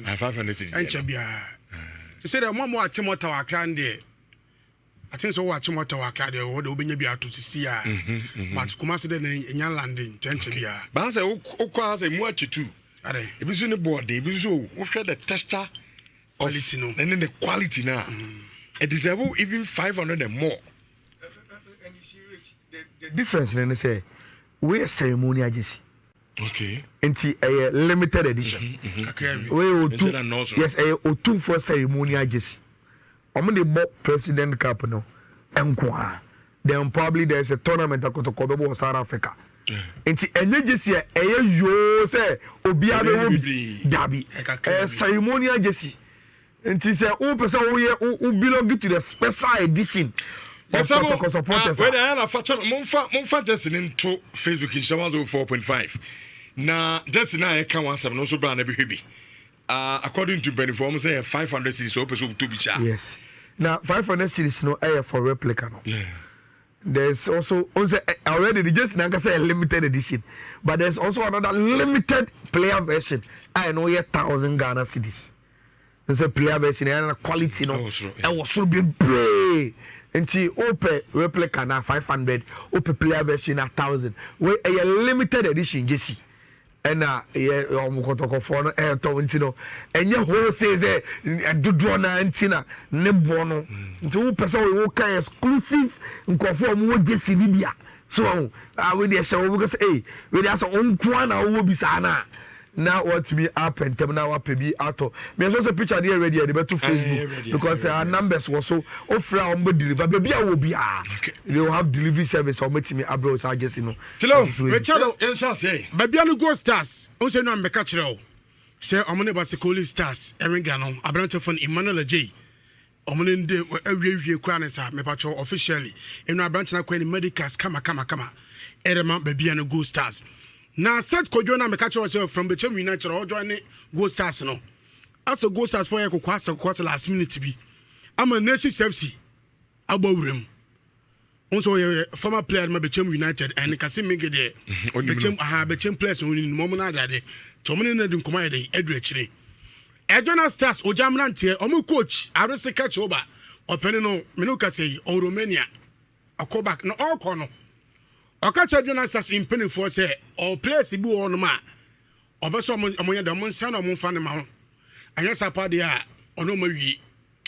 500 cities. And Chabia. She said, "Mom, watch him what our can there. I think so. Watch him what our can there. What will be able to see her. But Kumasi in your landing, Chabia. But I say, Oka say, Muachi too. It was in the board, it was so, what the tester quality no. And then the quality now. It is even 500 and more. And you see, the difference, then they say, we're ceremonial agency. Okay. Into a limited edition. Yes, a 2 for ceremonial agency. I'm going to buy President Cup no. Then probably there's a tournament at Kotoko, South Africa. Into an agency, you say, Obiabe Dabi, a ceremonial agency. And it's a person who belong to the special edition. Kotoko supporters. When I have Monfa just into Facebook in Shawaz 4.5. Now, just now, I can't answer, no so brand every baby. According to Beniform, say 500 cities so to be charged. Yes. Now, 500 cities no air for replica. No. Yeah. There's also already just now say a limited edition, but there's also another limited player version. I know 1,000 Ghana cities. There's a player version and a quality. No, I was so be brave. Until open replica na 500, open player version 1,000. We a limited edition, Jesse. And Kotoko for no air to and your whole says a Dudrona antina, Nebono. To person we walk exclusive and conform with Jesse Libya. So I will show because we have own Kwana who will be sana. Now what to be up and now up be out of me also picture there already at the better Facebook because our numbers were so offer on deliver baby I will be they will have delivery service or meet me abroad so I guess you know Richard say baby I go stars also no make catch say omone basikoli stars Erigano abrante phone Emmanuel J omone de awie kwa na sa me patcho officially enu abrante na kwa ni medicals kama erema baby I go stars. Now, said Kojona me catch yourself from the Chum United or join Go Stars no. As a Go Stars for a quarter last minute to be. I'm a nation FC above him. Also, a former player my Chum United and the Casim make it there. Bechem players in Momona that day. Tomlin didn't come out Edrich. Aduana Stars or Jamrantier or coach, I will say catch over or Penino Minuka say or Romania. A callback no all corner. I catch Aduana Stars in penny for say or players Ibu on ma or Basso among the Monsan or Monfan. And yes, I party or no maybe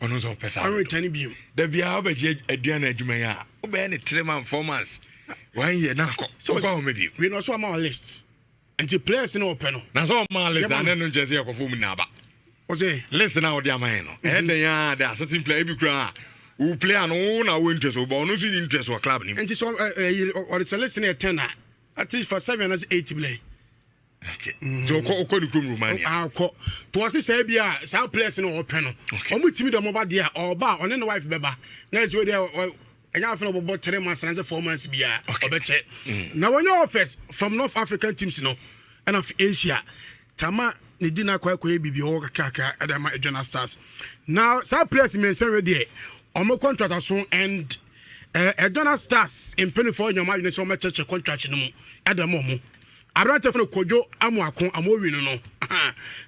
on those of I return beam. There be a Aduana Jumaya, obey 3 months, 4 months. 1 year now. So maybe we know some our list. And the players in open. Now, so my list and then just here for Naba. Was a listen out, dear man. And they are there certain play every cry. Who play an own our interest or bonus in interest or club. And just or it's a lesson at 10 at least for 7 as 8 play. Okay. So call the room, I'll call to us say be a South place in our panel. Or with me the mobile dear or bar on the wife beba. Next way there and I feel about 3 months and 4 months be a better. Now when your first from North African teams, you know, and of Asia, Tama ni dina kwa bibi or kaka at my Aduana Stars. Now South place in already. Omo contract so and Aduana Stars in penny for your margin so much contract no at the moment. Abrante for Kojo Amuakon Amowin no.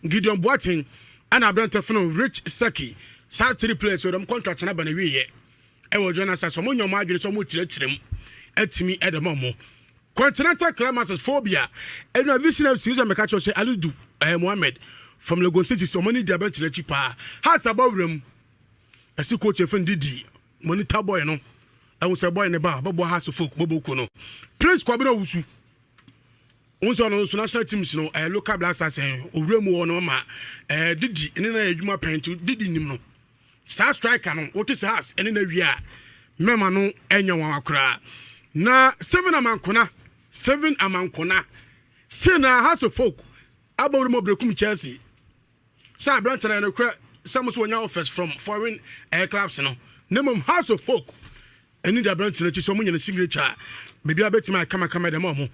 Gideon Boating and Abrante for Rich Saki. South 3 players with them contract na ba na wiye. E wo Aduana Stars so your margin so much chirem etimi at the moment. Continental Climax phobia and a vision of Susan Mekacho say Aludu Mohammed from Lagos City so many diabetes chipa has above room. I see coach Didi, monitor boy no. I was a boy in the bar, Bobo has a folk, Bobo Kono. Prince Kwabena Wusu. Also on national teams, you know, local blacks are saying, Uremu no ma, Didi, and then a Juma paint to Didi Nimno. South striker, no, what is us, and in the year, Memano, and Yamakra. Na 7 Amankona, 7 Amankona. Still now has a folk, about Mobrecum Chelsea. Sir Branton and a crack. Some was one offers from foreign air clubs, you know. Name house of folk. And in the branch to let you so many signature. Maybe I bet my come at the mom.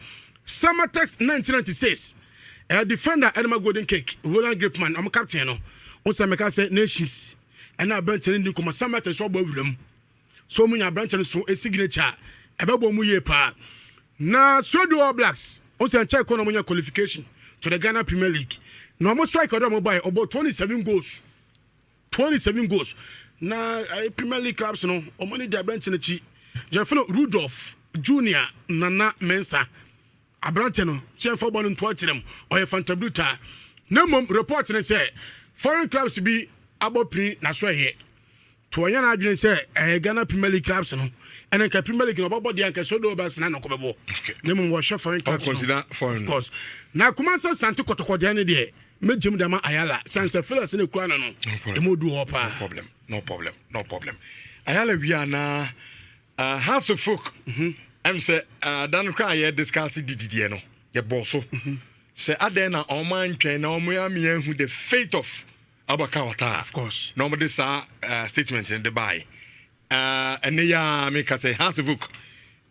Summer text 1996. A defender, Edma Golden Cake, Roland Gripman, I'm a captain. Also, I say nations. And I burnt in the Kuma Summer to swab over them. So many branches so a signature. A bubble muye pa. Now, so do all blacks. Also, I check on your qualification to the Ghana Premier League. No mo strike order mo buy about 27 goals. 27 goals. Na Premier League clubs no o money their bench na chi. Jefferson Rudolph Junior Nana Mensa. Abrante no chen for ball nto akyerem. Oye fantabluta. Na mom report na say foreign clubs be abopri na so here. To anya na adwene say Ghana Premier League clubs no. And then Premier League no body and so do bas na no kobebo. Na mom wo hwe foreign clubs. Consider foreign. Of course. Na Kumasa Santo Kotoko de ne de mejim dama Ayala sense fellas ne kura no. No problem. Ayala we are na House of Folk. Em say dan cry here discuss dididie no. Ye bosso. Say aden na oman twen na omo ya me hu the fate of Abaka Outtara. Of course. No this statement in the buy. And ya make us say House of Folk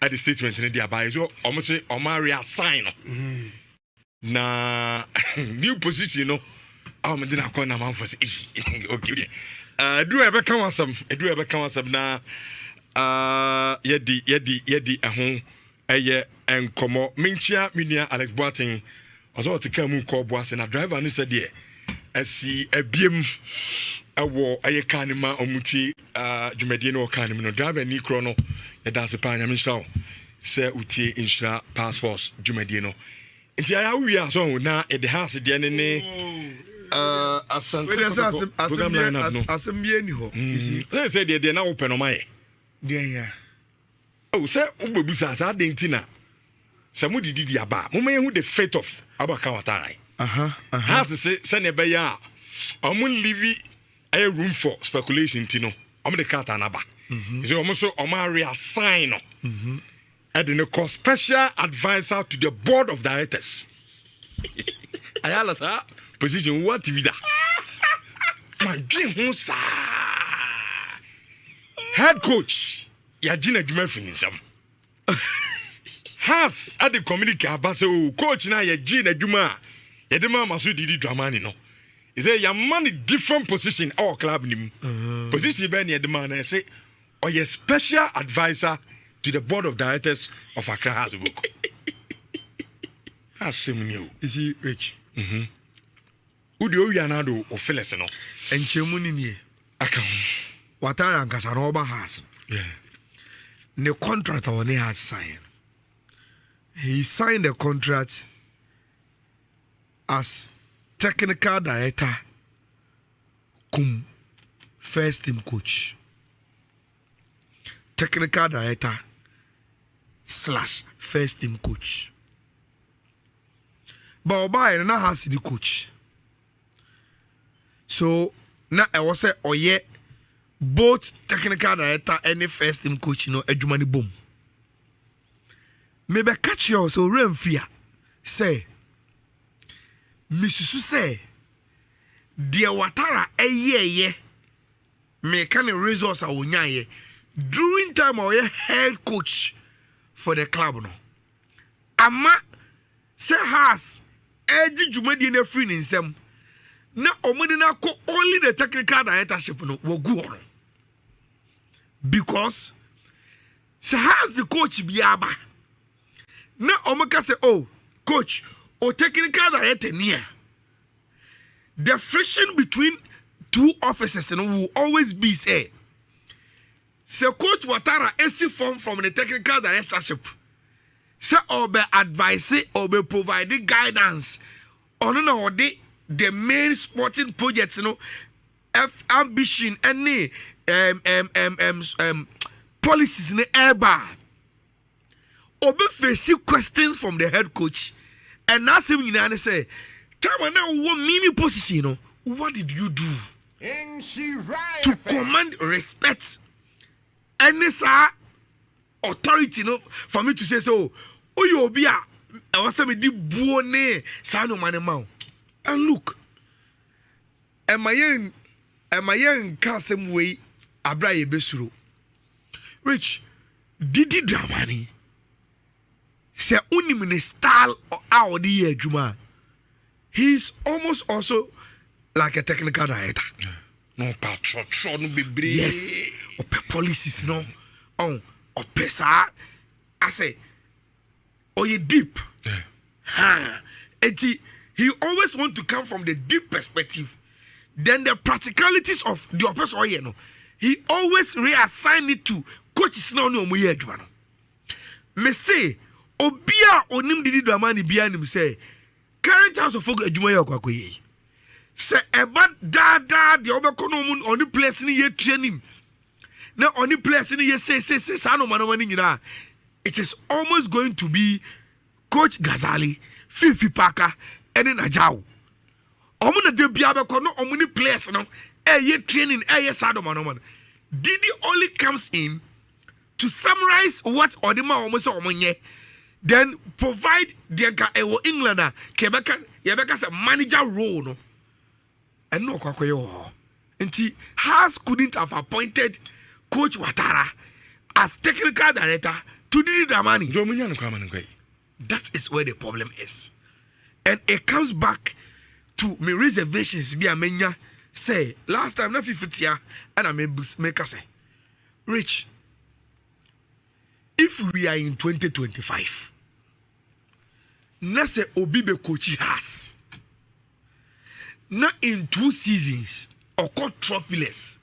at the statement in the buy. So almost say Omari assign. Na new position no am dey na corner man for say okay do ebe kan wasam na yedi ehun eye enkomo minchia minia Alex Boateng ozo te kan mu ko boase na driver ni said there asi abiem ewo eye kan ma omuti dwumadi no kan no driver ni kro no yeda se pa nyame shaw se utie Nhyira passports dwumadi no nti aya wi aso na e de house de ne asembie ni ho isi say de na open no mai de ya oh say ubebusa sa de ntina se mu didi aba mo maye hu the fate of Abaka Outtara house say ne be ya omun live a room for speculation tino omo de cat anaba so omo so omo reassign no and then call special advisor to the board of directors. Ayala sa position what vida. Man dream who sa head coach ya jina juma finisam. Has at the community abase o coach na ya jina juma ya de ma maso didi dramani no. He say ya man different position our club nim. Position be na de man na say or ya special advisor to the board of directors of Accra House of Folk. New. Is he rich? Who do you know of Phyllis? No, and Chemunini. Account. Outtara and Casanova has. Yeah. The contract on he had signed. He signed the contract as technical director, cum first team coach. Technical director / first team coach. But Oba na has the coach. So na I was say oye both technical director and the first team coach no adwumani boom. Maybe catch you so remfia say Misusu say dear Outtara ye me can resource awunya during time I head coach for the club no. Ama say has edge jumadi na free nsem na omudi na ko only the technical directorship no wo gu on. Because say has the coach biaba na omaka say oh coach or technical director near the friction between two officers will always be say Coach Outtara is formed from the technical directorship. Say or be advise or be provide guidance on the main sporting projects, ambition any policies in the airbar. Or be face questions from the head coach. And ask him and say, "Tell now what mimi position, what did you do to command respect?" And this authority for me to say so. Oh, you be I was saying the buone sano manema. And look, am I young Kasem way Abraye Besuro. Rich, Didi Dramani. Say unimine style or our dear Juma. He's almost also like a technical director. No patron be brave. Yes. Ope policies no. On opesa. I say. Or you deep. Yeah. Ha. Eti he always want to come from the deep perspective. Then the practicalities of the person, you know, he always reassign it to coaches now no more adwuma no. Me say obia onim didi do amani bia nim say current house of folk adwuma ye kwakoye. Say eba da de obekọ no mu oni place ni ye training. Na oni place ni ye say sa no mani nyina. It is almost going to be Coach Ghazali, Fifi Parker, and then Ajao. Omuna de biabeko no omuni place no ye training ye sado manoman. Didi only comes in to summarize what Odima almost omonye, then provide the England Quebec Yebeka's manager role no. And no kwakoyo. Nti Haas couldn't have appointed Coach Outtara as technical director to Didi Dramani. That is where the problem is. And it comes back to my reservations. Be a menya say last time na 50 year and I make say Rich, if we are in 2025, na say Obibe coach has na in 2 seasons or got trophyless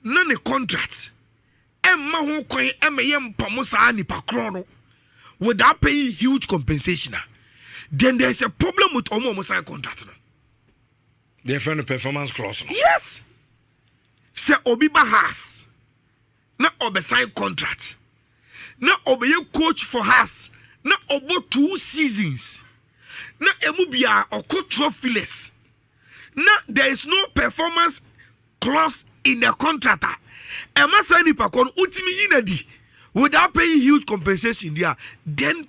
na ne contract emma ho kwan emeyem pamosa ni pakro without paying huge compensation, then there is a problem with Omo sign contract. They find a performance clause. Yes. Say Obiba has na obe sign contract. Na obe coach for has na obo 2 seasons. Na emubia or coach trophyless. Na there is no performance clause in the contract. Emma sign pakon ultimi inadi. Without paying huge compensation there, then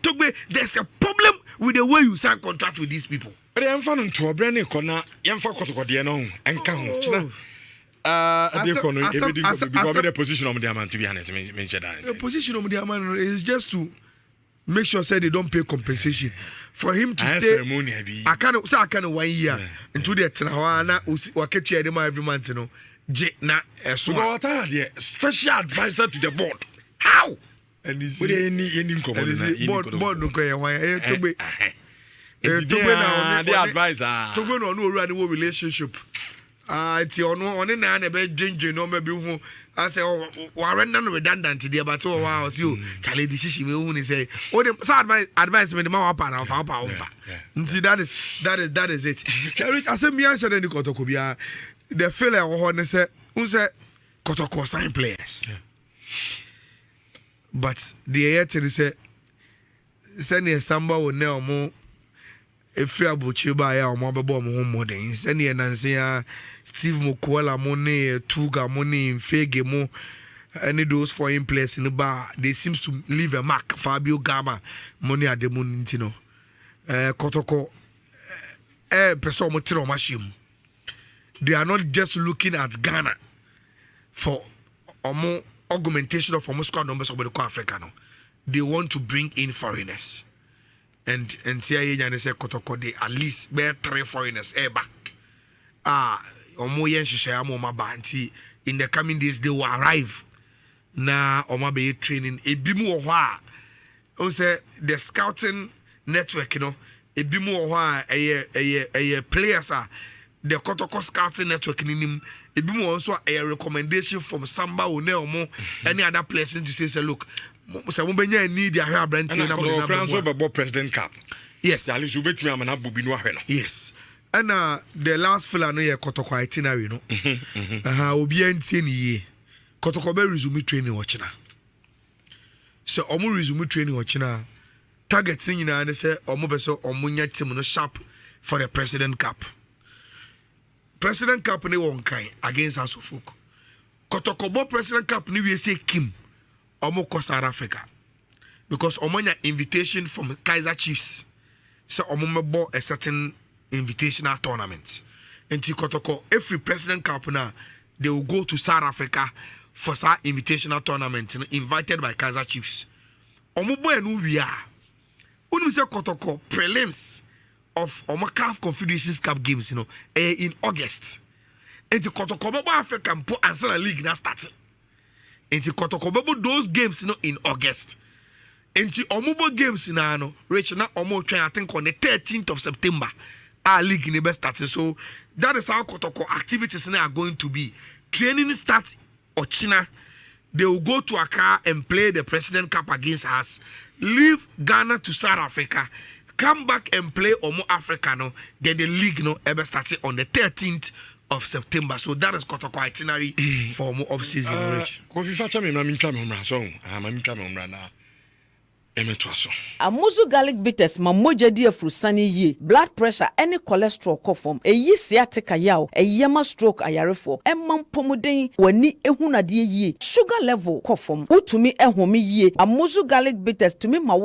there's a problem with the way you sign contract with these people. But I'm finding to a brand new corner, young for Kotoko, and come. The position of the man, to be honest, the position of the man is just to make sure say they don't pay compensation for him to stay. I can't 1 year into the Tanawana, Waketi every month, you know. Na so special advisor to the board. How? And is any board no kaya why to be the advisor to go no run relationship. It's on na na be ginger no maybe who I say warren none redundant there but oh wow you Charlie decision we who say oh the advice me the man up and off. See that is it. I say me answer any Kotoko bia the fella who say who say Kotoko sign players. But the air say send samba will know more if you are Buchiba or Mobile more than send ye Nancy Steve Mukwala money, Tuga money, Fege mo any those for in place in the bar. They seems to leave a mark. Fabio Gama money at the Munintino Kotoko person machine. They are not just looking at Ghana for more augmentation of almost squad numbers of the Africa. They want to bring in foreigners. And CIA and say Kotoko they at least bear 3 foreigners eba. Omo yen shishaya mo mabanti in the coming days they will arrive. Na oma be training ebimu ohwa. On say the scouting network, you know, ebimu ohwa a players are the Kotoko scouting network in him. It be also a recommendation from Samba or Neomo, any other place to say, look, so we need your hair brand. President Cup. Yes, at least you bet me I'm an Abu. Yes, and the last fella no Kotoko itinerary, no, Obian Kotoko be resume training watching. So Omo resume training watching. Target thing in and say Omo beso Omunya team no sharp for the President Cup. President Cup ni won kai against House of Folk. Kotoko President Cup ni we say Kim omo ko South Africa because omonya invitation from Kaiser Chiefs. So omo mebo a certain invitational tournament. Enti Kotoko every President Cup na they will go to South Africa for some invitational tournament invited by Kaiser Chiefs. Omo boy no we are. Unim say Kotoko prelims of CAF Confederations Cup games, you know, in August. And the Kotoko African po answer league now starting. And the Kotoko those games, you know, in August. enti omubo games na no Rich na omo twen I think on the 13th of September our league in the best starting. So that is how Kotoko activities are going to be. Training starts Ochina. They will go to Accra and play the President Cup against us. Leave Ghana to South Africa. Come back and play Omo Africa. No? Then the league no ever starts on the 13th of September. So that is Kotoko itinerary for Omo off-season. Kofi Facha me mami twa me mra so. Mami twa me mra na. Amuzu garlic bitters ma moja di afrusani ye blood pressure any cholesterol kofom eyi sciatica yaw eyema stroke ayarefo emman pomuden wani ehunade ye sugar level kofom utumi ehome ye Amuzu garlic bitters tumi ma